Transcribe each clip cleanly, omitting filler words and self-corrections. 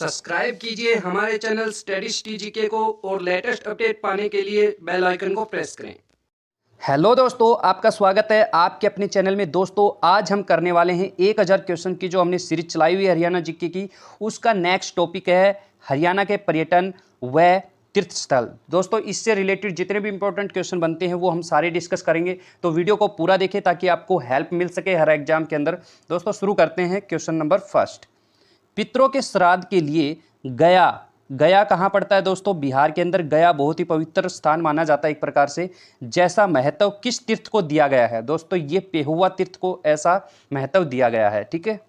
Subscribe कीजिए हमारे channel studies टीजीके को और लेटेस्ट अपडेट पाने के लिए बेल आइकन को प्रेस करें। हेलो दोस्तों, आपका स्वागत है आपके अपने चैनल में। दोस्तों आज हम करने वाले हैं 1000 क्वेश्चन की जो हमने सीरीज चलाई हुई है हरियाणा जीके की, उसका नेक्स्ट टॉपिक है हरियाणा के पर्यटन व तीर्थ स्थल। दोस्तों इससे रिलेटेड जितने भी इंपॉर्टेंट क्वेश्चन बनते हैं वो हम सारे डिस्कस करेंगे, तो वीडियो को पूरा देखें ताकि आपको हेल्प मिल सके हर एग्जाम के अंदर। दोस्तों शुरू करते हैं क्वेश्चन नंबर फर्स्ट। पितरों के श्राद्ध के लिए गया, गया कहाँ पड़ता है दोस्तों? बिहार के अंदर। गया बहुत ही पवित्र स्थान माना जाता है एक प्रकार से। जैसा महत्व किस तीर्थ को दिया गया है दोस्तों? ये पेहुआ तीर्थ को ऐसा महत्व दिया गया है। ठीक है,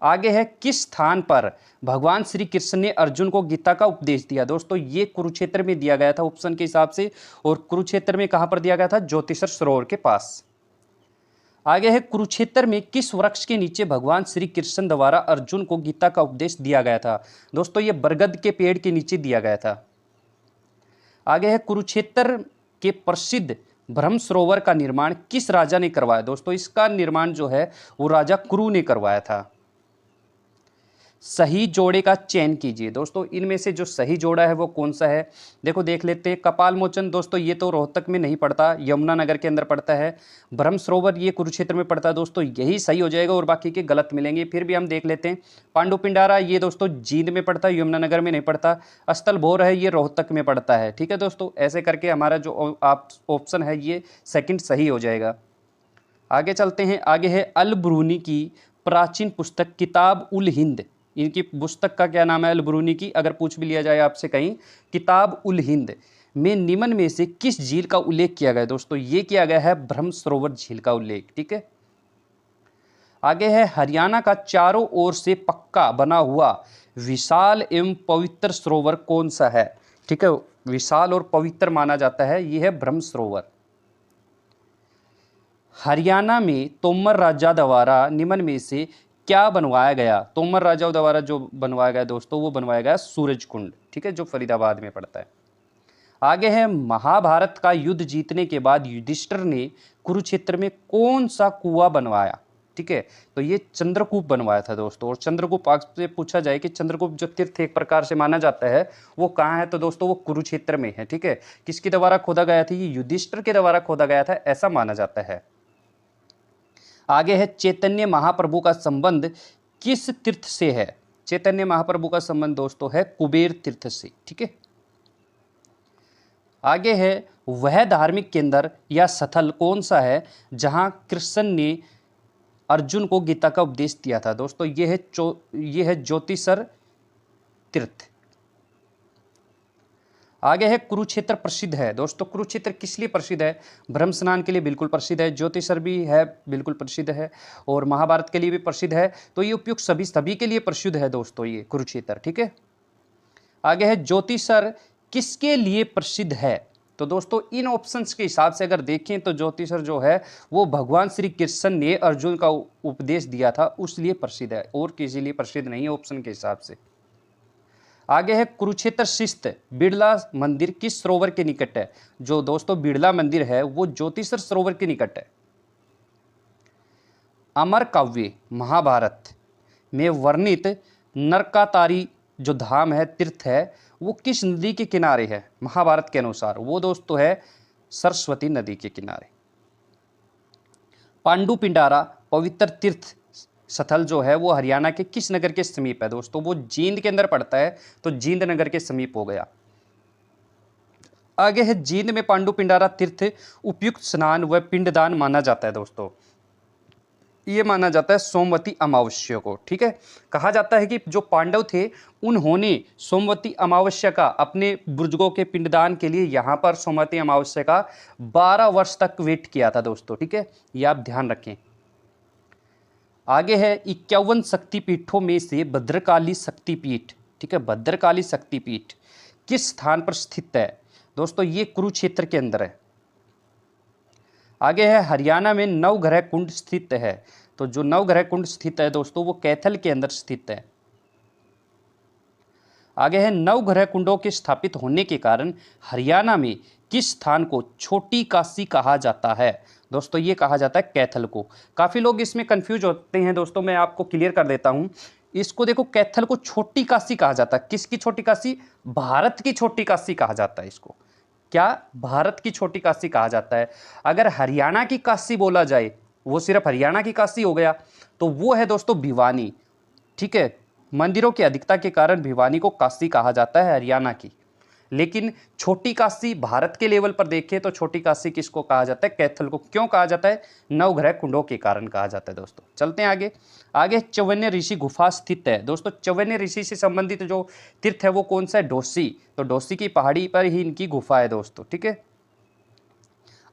आगे है किस स्थान पर भगवान श्री कृष्ण ने अर्जुन को गीता का उपदेश दिया? दोस्तों ये कुरुक्षेत्र में दिया गया था ऑप्शन के हिसाब से। और कुरुक्षेत्र में कहां पर दिया गया था? ज्योतिषर सरोवर के पास। आगे है कुरुक्षेत्र में किस वृक्ष के नीचे भगवान श्री कृष्ण द्वारा अर्जुन को गीता का उपदेश दिया गया था? दोस्तों ये बरगद के पेड़ के नीचे दिया गया था। आगे है कुरुक्षेत्र के प्रसिद्ध ब्रह्म सरोवर का निर्माण किस राजा ने करवाया? दोस्तों इसका निर्माण जो है वो राजा कुरु ने करवाया था। सही जोड़े का चयन कीजिए। दोस्तों इनमें से जो सही जोड़ा है वो कौन सा है? देखो देख लेते हैं। कपाल मोचन दोस्तों ये तो रोहतक में नहीं पड़ता, यमुनानगर के अंदर पड़ता है। ब्रह्म सरोवर ये कुरुक्षेत्र में पड़ता है। दोस्तों यही सही हो जाएगा और बाकी के गलत मिलेंगे, फिर भी हम देख लेते हैं। पांडु पिंडारा ये दोस्तों जींद में पड़ता है, यमुनानगर में नहीं पड़ता। स्थल भोर है ये रोहतक में पड़ता है। ठीक है दोस्तों, ऐसे करके हमारा जो आप ऑप्शन है ये सेकंड सही हो जाएगा। आगे चलते हैं। आगे है अल ब्रूनी की प्राचीन पुस्तक किताब उल हिंद, इनकी पुस्तक का क्या नाम है? अल ब्रूनी की। अगर पूछ भी लिया जाए आपसे कहीं किताब उल हिंद में निम्न में से किस झील का उल्लेख किया गया है? दोस्तों ये किया गया है ब्रह्म सरोवर झील का उल्लेख। ठीक है, आगे है हरियाणा का चारों ओर से पक्का बना हुआ विशाल एवं पवित्र सरोवर कौन सा है? ठीक है, विशाल और पवित्र माना जाता है, यह है ब्रह्म सरोवर। हरियाणा में तोमर राजा द्वारा निम्न में से क्या बनवाया गया? तोमर राजा द्वारा जो बनवाया गया दोस्तों वो बनवाया गया सूरज कुंड। ठीक है, जो फरीदाबाद में पड़ता है। आगे है महाभारत का युद्ध जीतने के बाद युधिष्ठिर ने कुरुक्षेत्र में कौन सा कुआं बनवाया? ठीक है, तो ये चंद्रकूप बनवाया था दोस्तों। और चंद्रकूप आपसे पूछा जाए कि चंद्रकूप जो तीर्थ एक प्रकार से माना जाता है वो कहाँ है, तो दोस्तों वो कुरुक्षेत्र में है। ठीक है, किसके द्वारा खोदा गया था? ये युधिष्ठिर के द्वारा खोदा गया था ऐसा माना जाता है। आगे है चैतन्य महाप्रभु का संबंध किस तीर्थ से है? चैतन्य महाप्रभु का संबंध दोस्तों है कुबेर तीर्थ से। ठीक है, आगे है वह धार्मिक केंद्र या स्थल कौन सा है जहां कृष्ण ने अर्जुन को गीता का उपदेश दिया था? दोस्तों ये है ज्योतिषर तीर्थ। आगे है कुरुक्षेत्र प्रसिद्ध है। दोस्तों कुरुक्षेत्र किस लिए प्रसिद्ध है? ब्रह्म स्नान के लिए बिल्कुल प्रसिद्ध है, ज्योतिषर भी है बिल्कुल प्रसिद्ध है, और महाभारत के लिए भी प्रसिद्ध है। तो ये उपयुक्त सभी के लिए प्रसिद्ध है दोस्तों ये कुरुक्षेत्र। ठीक है, आगे है ज्योतिषर किसके लिए प्रसिद्ध है? तो दोस्तों इन ऑप्शंस के हिसाब से अगर देखें तो ज्योतिषर जो है वो भगवान श्री कृष्ण ने अर्जुन का उपदेश दिया था उस लिए प्रसिद्ध है, और किसी लिए प्रसिद्ध नहीं है ऑप्शन के हिसाब से। आगे है कुरुक्षेत्र स्थित बिड़ला मंदिर किस सरोवर के निकट है? जो दोस्तों बिड़ला मंदिर है वो ज्योतिषर सरोवर के निकट है। अमर काव्य महाभारत में वर्णित नरकातारी जो धाम है तीर्थ है वो किस नदी के किनारे है महाभारत के अनुसार? वो दोस्तों है सरस्वती नदी के किनारे। पांडु पिंडारा पवित्र तीर्थ स्थल जो है वो हरियाणा के किस नगर के समीप है? दोस्तों वो जींद के अंदर पड़ता है, तो जींद नगर के समीप हो गया। आगे है जींद में पांडु पिंडारा तीर्थ उपयुक्त स्नान व पिंडदान माना जाता है। दोस्तों ये माना जाता है सोमवती अमावस्या को। ठीक है, कहा जाता है कि जो पांडव थे उन्होंने सोमवती अमावस्या का अपने बुजुर्गों के पिंडदान के लिए यहाँ पर सोमवती अमावस्या का 12 वर्ष तक वेट किया था दोस्तों। ठीक है, ये आप ध्यान रखें। आगे है 51 शक्तिपीठों में से भद्रकाली शक्तिपीठ, ठीक है, भद्रकाली शक्तिपीठ किस स्थान पर स्थित है? दोस्तों ये कुरुक्षेत्र के अंदर है। आगे है हरियाणा में नवग्रह कुंड स्थित है। तो जो नवग्रह कुंड स्थित है दोस्तों वो कैथल के अंदर स्थित है। आगे है नवग्रह कुंडों के स्थापित होने के कारण हरियाणा में किस स्थान को छोटी काशी कहा जाता है? दोस्तों ये कहा जाता है कैथल को। काफ़ी लोग इसमें कंफ्यूज होते हैं दोस्तों, मैं आपको क्लियर कर देता हूँ इसको देखो, कैथल को छोटी काशी कहा जाता है। किसकी छोटी काशी? भारत की छोटी काशी कहा जाता है इसको। क्या? भारत की छोटी काशी कहा जाता है। अगर हरियाणा की काशी बोला जाए, वो सिर्फ हरियाणा की काशी हो गया, तो वो है दोस्तों भिवानी। ठीक है, मंदिरों की अधिकता के कारण भिवानी को काशी कहा जाता है हरियाणा की। लेकिन छोटी काशी भारत के लेवल पर देखें तो छोटी काशी किसको कहा जाता है? कैथल को। क्यों कहा जाता है? नवग्रह कुंडों के कारण कहा जाता है दोस्तों। चलते हैं आगे। आगे चौवन्य ऋषि गुफा स्थित है दोस्तों। चौवन्य ऋषि से संबंधित जो तीर्थ है वो कौन सा है? डोसी। तो डोसी की पहाड़ी पर ही इनकी गुफा है दोस्तों। ठीक है,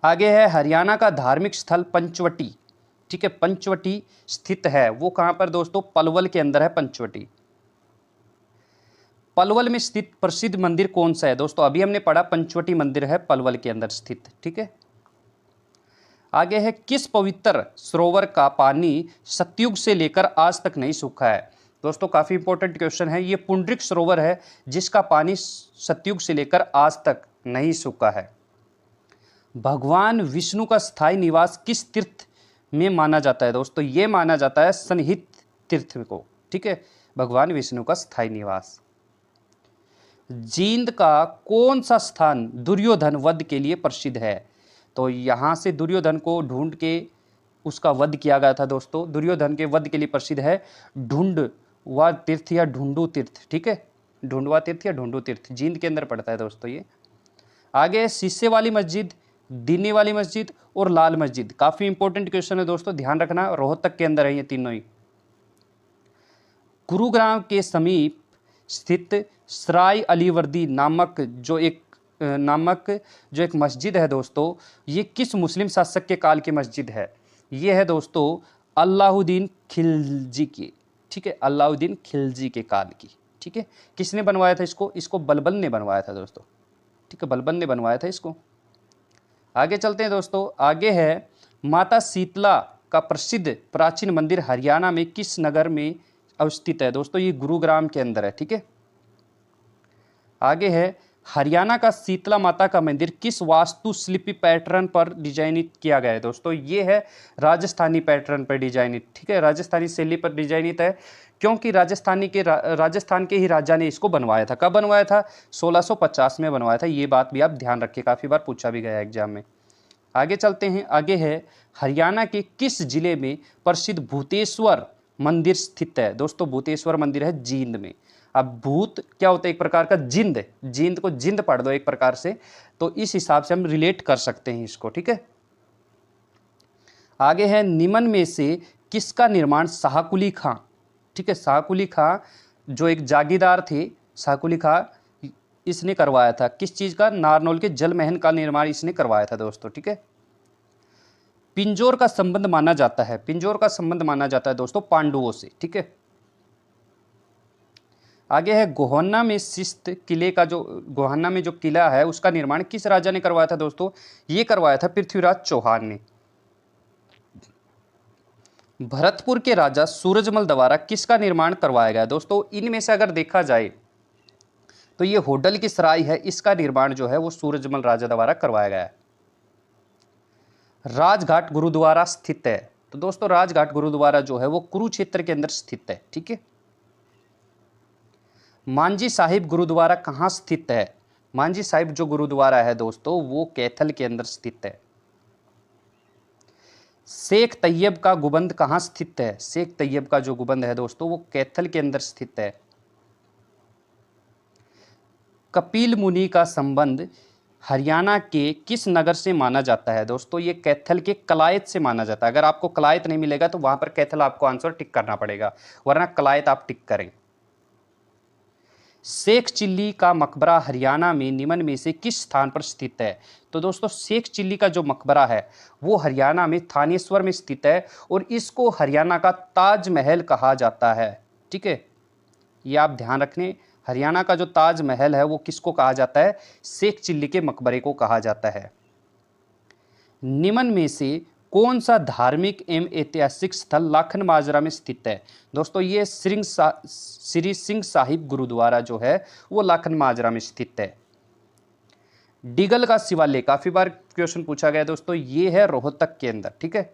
आगे है हरियाणा का धार्मिक स्थल पंचवटी। ठीक है, पंचवटी स्थित है, वो कहां पर दोस्तों? पलवल के अंदर है पंचवटी। पलवल में स्थित प्रसिद्ध मंदिर कौन सा है दोस्तों? अभी हमने पढ़ा पंचवटी मंदिर है पलवल के अंदर स्थित। ठीक है, आगे है किस पवित्र सरोवर का पानी सतयुग से लेकर आज तक नहीं सूखा है? दोस्तों काफी इंपॉर्टेंट क्वेश्चन है। ये पुंडरिक सरोवर है जिसका पानी सतयुग से लेकर आज तक नहीं सूखा है। भगवान विष्णु का स्थायी निवास किस तीर्थ में माना जाता है दोस्तों? ये माना जाता है सन्निहित तीर्थ को। ठीक है, भगवान विष्णु का स्थायी निवास। जींद का कौन सा स्थान दुर्योधन वध के लिए प्रसिद्ध है? तो यहाँ से दुर्योधन को ढूंढ के उसका वध किया गया था दोस्तों। दुर्योधन के वध के लिए प्रसिद्ध है ढूंढवा तीर्थ या ढूंढू तीर्थ। ठीक है, ढूंढवा तीर्थ या ढूंढू तीर्थ जींद के अंदर पड़ता है दोस्तों ये। आगे शीशे वाली मस्जिद, दीने वाली मस्जिद और लाल मस्जिद। काफी इंपॉर्टेंट क्वेश्चन है दोस्तों, ध्यान रखना। रोहतक के अंदर है ये तीनों ही। गुरुग्राम के समीप स्थित सराय अलीवर्दी नामक जो एक मस्जिद है दोस्तों, ये किस मुस्लिम शासक के काल की मस्जिद है? ये है दोस्तों अलाउद्दीन खिलजी की। ठीक है, अलाउद्दीन खिलजी के काल की। ठीक है, किसने बनवाया था इसको? इसको बलबन ने बनवाया था दोस्तों। ठीक है, बलबन ने बनवाया था इसको। आगे चलते हैं दोस्तों। आगे है माता शीतला का प्रसिद्ध प्राचीन मंदिर हरियाणा में किस नगर में अवस्थित है दोस्तों? ये गुरुग्राम के अंदर है। ठीक है, आगे है हरियाणा का शीतला माता का मंदिर किस वास्तुशिल्पी पैटर्न पर डिजाइनित किया गया है दोस्तों? ये है राजस्थानी पैटर्न पर डिजाइनित। ठीक है, राजस्थानी शैली पर डिजाइनित है, क्योंकि राजस्थान के ही राजा ने इसको बनवाया था। कब बनवाया था? 1650 में बनवाया था। ये बात भी आप ध्यान रखिए, काफ़ी बार पूछा भी गया एग्जाम में। आगे चलते हैं। आगे है हरियाणा के किस जिले में प्रसिद्ध भूतेश्वर मंदिर स्थित है दोस्तों? भूतेश्वर मंदिर है जींद में। अब भूत क्या होता है? एक प्रकार का जिंद। जींद को जिंद पढ़ दो एक प्रकार से, तो इस हिसाब से हम रिलेट कर सकते हैं इसको। ठीक है, आगे है निम्न में से किसका निर्माण शाहकुली खां, ठीक है, शाहकुली खां जो एक जागीरदार थे, शाहकुली खां, इसने करवाया था। किस चीज का? नारनौल के जल महल का निर्माण इसने करवाया था दोस्तों। ठीक है, पिंजौर का संबंध माना जाता है, पिंजौर का संबंध माना जाता है दोस्तों पांडवों से। ठीक है, आगे है गोहन्ना में शिस्त किले का गोहन्ना में जो किला है उसका निर्माण किस राजा ने करवाया था दोस्तों? ये करवाया था पृथ्वीराज चौहान ने। भरतपुर के राजा सूरजमल द्वारा किसका निर्माण करवाया गया दोस्तों? इनमें से अगर देखा जाए तो ये होडल की सराय है, इसका निर्माण जो है वो सूरजमल राजा द्वारा करवाया गया है। राजघाट गुरुद्वारा स्थित है, तो दोस्तों राजघाट गुरुद्वारा जो है वो कुरुक्षेत्र के अंदर स्थित है। ठीक है, मांझी साहिब गुरुद्वारा कहाँ स्थित है? मांझी साहिब जो गुरुद्वारा है दोस्तों वो कैथल के अंदर स्थित है। शेख तैयब का गुबंद कहाँ स्थित है? शेख तैयब का जो गुबंद है दोस्तों वो कैथल के अंदर स्थित है। कपिल मुनि का संबंध हरियाणा के किस नगर से माना जाता है दोस्तों? ये कैथल के कलायत से माना जाता है। अगर आपको कलायत नहीं मिलेगा तो वहां पर कैथल आपको आंसर टिक करना पड़ेगा, वरना कलायत आप टिक करें। शेख चिल्ली का मकबरा हरियाणा में निम्न में से किस स्थान पर स्थित है? तो दोस्तों शेख चिल्ली का जो मकबरा है वो हरियाणा में थानेश्वर में स्थित है और इसको हरियाणा का ताजमहल कहा जाता है। ठीक है, ये आप ध्यान रखने, हरियाणा का जो ताजमहल है वो किसको कहा जाता है? शेख चिल्ली के मकबरे को कहा जाता है। निम्न में से कौन सा धार्मिक एवं ऐतिहासिक स्थल लाखन माजरा में स्थित है दोस्तों? ये श्री सिंह साहिब गुरुद्वारा जो है वो लाखन माजरा में स्थित है। डिगल का शिवालय, काफी बार क्वेश्चन पूछा गया दोस्तों, ये है रोहतक के अंदर। ठीक है,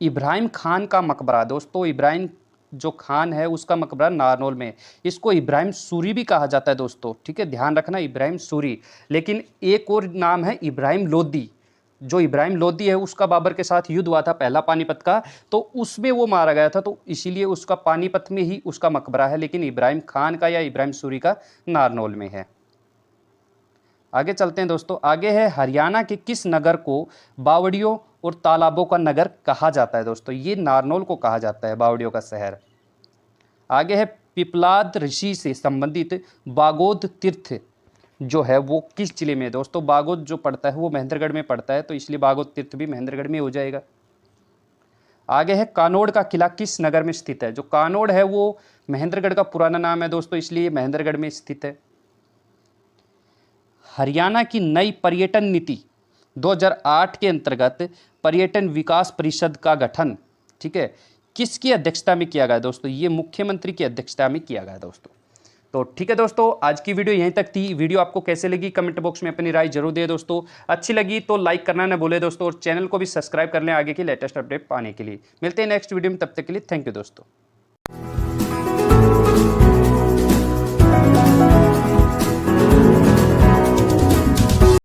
इब्राहिम खान का मकबरा, दोस्तों इब्राहिम जो खान है उसका मकबरा नारनौल में। इसको इब्राहिम सूरी भी कहा जाता है दोस्तों, ठीक है, ध्यान रखना, इब्राहिम सूरी। लेकिन एक और नाम है इब्राहिम लोदी। जो इब्राहिम लोदी है उसका बाबर के साथ युद्ध हुआ था पहला पानीपत का, तो उसमें वो मारा गया था, तो इसीलिए उसका पानीपत में ही उसका मकबरा है। लेकिन इब्राहिम खान का या इब्राहिम सूरी का नारनौल में है। आगे चलते हैं दोस्तों। आगे है हरियाणा के किस नगर को बावड़ियों और तालाबों का नगर कहा जाता है। दोस्तों ये नारनौल को कहा जाता है, बावड़ियों का शहर। आगे है पिपलाद ऋषि से संबंधित बागोद तीर्थ जो है वो किस जिले में है। दोस्तों बागोद जो पड़ता है वो महेंद्रगढ़ में पड़ता है, तो इसलिए बागोद तीर्थ भी महेंद्रगढ़ में हो जाएगा। आगे है कानोड़ का किला किस नगर में स्थित है। जो कानोड़ है वो महेंद्रगढ़ का पुराना नाम है दोस्तों, इसलिए महेंद्रगढ़ में स्थित है। हरियाणा की नई पर्यटन नीति 2008 के अंतर्गत पर्यटन विकास परिषद का गठन, ठीक है, किसकी अध्यक्षता में किया गया दोस्तों। ये मुख्यमंत्री की अध्यक्षता में किया गया दोस्तों। तो ठीक है दोस्तों, आज की वीडियो यहीं तक थी। वीडियो आपको कैसे लगी कमेंट बॉक्स में अपनी राय जरूर दें दोस्तों। अच्छी लगी तो लाइक करना ना भूलें दोस्तों, और चैनल को भी सब्सक्राइब कर लें आगे की लेटेस्ट अपडेट पाने के लिए। मिलते हैं नेक्स्ट वीडियो में, तब तक के लिए थैंक यू दोस्तों।